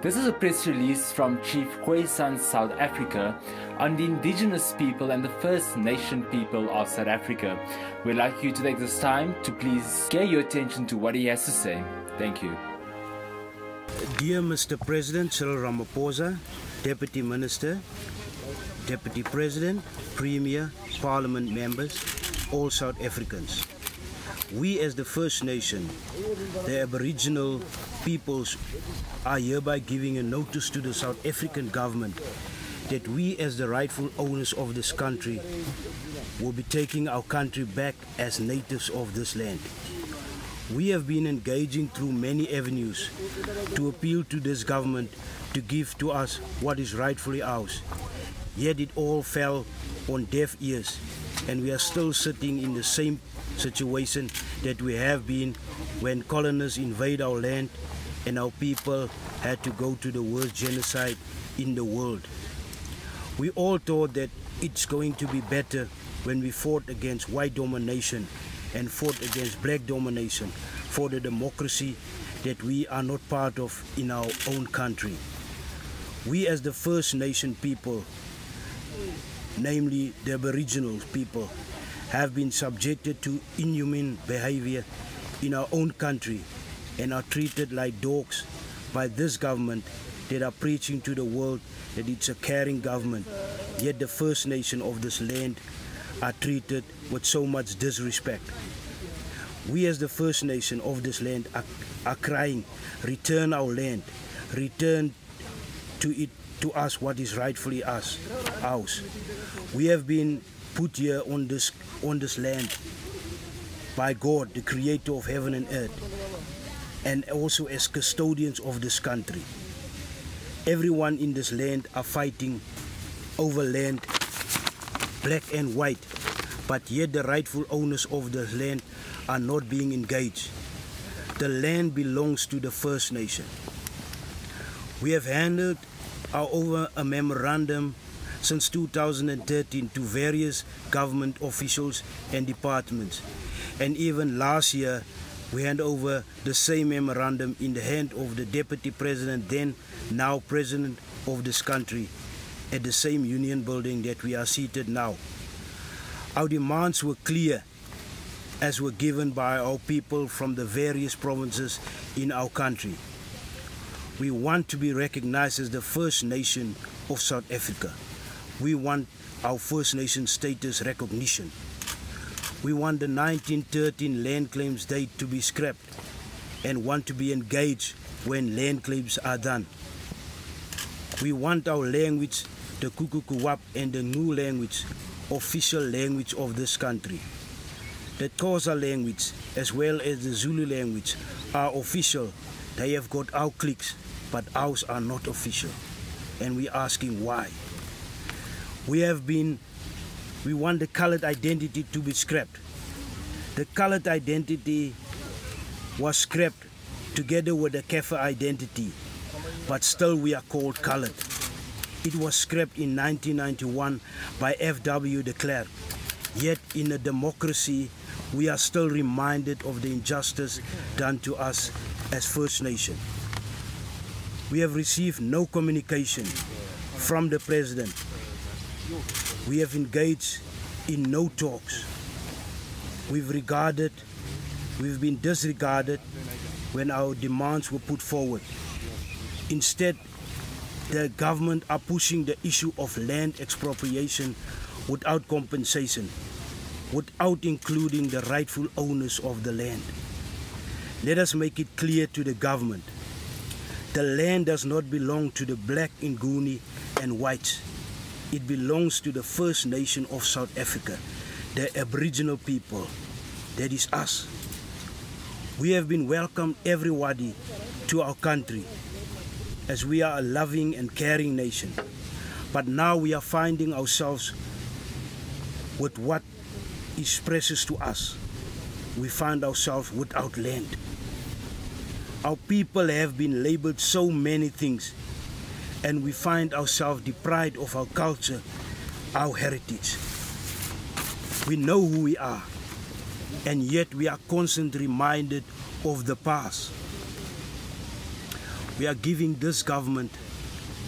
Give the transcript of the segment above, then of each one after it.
This is a press release from Chief KhoiSan S.A on the indigenous people and the First Nation people of South Africa. We'd like you to take this time to please give your attention to what he has to say. Thank you. Dear Mr. President Cyril Ramaphosa, Deputy Minister, Deputy President, Premier, Parliament members, all South Africans. We as the First Nation, the Aboriginal peoples, are hereby giving a notice to the South African government that we as the rightful owners of this country will be taking our country back as natives of this land. We have been engaging through many avenues to appeal to this government to give to us what is rightfully ours. Yet it all fell on deaf ears, and we are still sitting in the same situation that we have been when colonists invade our land and our people had to go to the worst genocide in the world. We all thought that it's going to be better when we fought against white domination and fought against black domination for the democracy that we are not part of in our own country. We as the First Nation people, namely the Aboriginal people, have been subjected to inhumane behavior in our own country and are treated like dogs by this government that are preaching to the world that it's a caring government, yet the First Nation of this land are treated with so much disrespect. We as the First Nation of this land are crying, return our land, return to us what is rightfully ours. We have been put here on this land by God, the creator of heaven and earth, and also as custodians of this country. Everyone in this land are fighting over land, black and white, but yet the rightful owners of the land are not being engaged. The land belongs to the First Nation. We have handed over a memorandum since 2013 to various government officials and departments, and even last year we hand over the same memorandum in the hand of the Deputy President, then now President of this country, at the same union building that we are seated now. Our demands were clear, as were given by our people from the various provinces in our country. We want to be recognized as the First Nation of South Africa. We want our First Nation status recognition. We want the 1913 land claims date to be scrapped and want to be engaged when land claims are done. We want our language, the Kukukuwap, and the new language, official language of this country. The Xhosa language as well as the Zulu language are official. They have got our cliques, but ours are not official. And we're asking why. We want the colored identity to be scrapped. The colored identity was scrapped together with the Kaffir identity, but still we are called colored. It was scrapped in 1991 by F.W. de Klerk. Yet in a democracy, we are still reminded of the injustice done to us as First Nation. We have received no communication from the President. We have engaged in no talks. We've been disregarded when our demands were put forward. Instead, the government are pushing the issue of land expropriation without compensation, without including the rightful owners of the land. Let us make it clear to the government. The land does not belong to the black, Nguni, and whites. It belongs to the First Nation of South Africa, the Aboriginal people. That is us. We have been welcomed everybody to our country as we are a loving and caring nation. But now we are finding ourselves with what is precious to us. We find ourselves without land. Our people have been labeled so many things, and we find ourselves deprived of our culture, our heritage. We know who we are, and yet we are constantly reminded of the past. we are giving this government,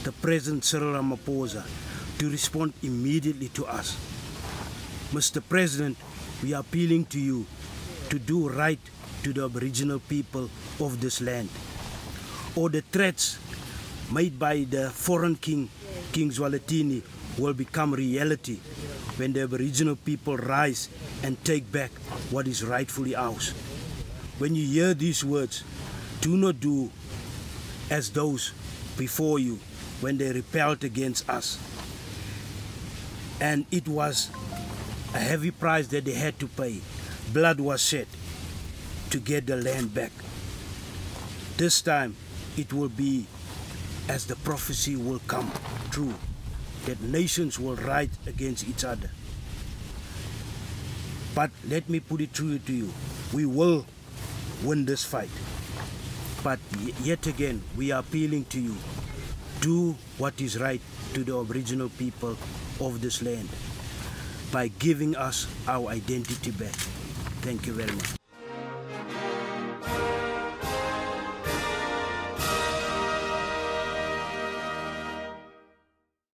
the President Cyril Ramaphosa, to respond immediately to us. Mr. President, we are appealing to you to do right to the Aboriginal people of this land, or the threats made by the foreign King Zwelithini will become reality when the Aboriginal people rise and take back what is rightfully ours. When you hear these words, do not do as those before you when they rebelled against us. And it was a heavy price that they had to pay. Blood was shed to get the land back. This time it will be as the prophecy will come true, that nations will rise against each other. But let me put it true to you, we will win this fight. But yet again, we are appealing to you, do what is right to the Aboriginal people of this land by giving us our identity back. Thank you very much.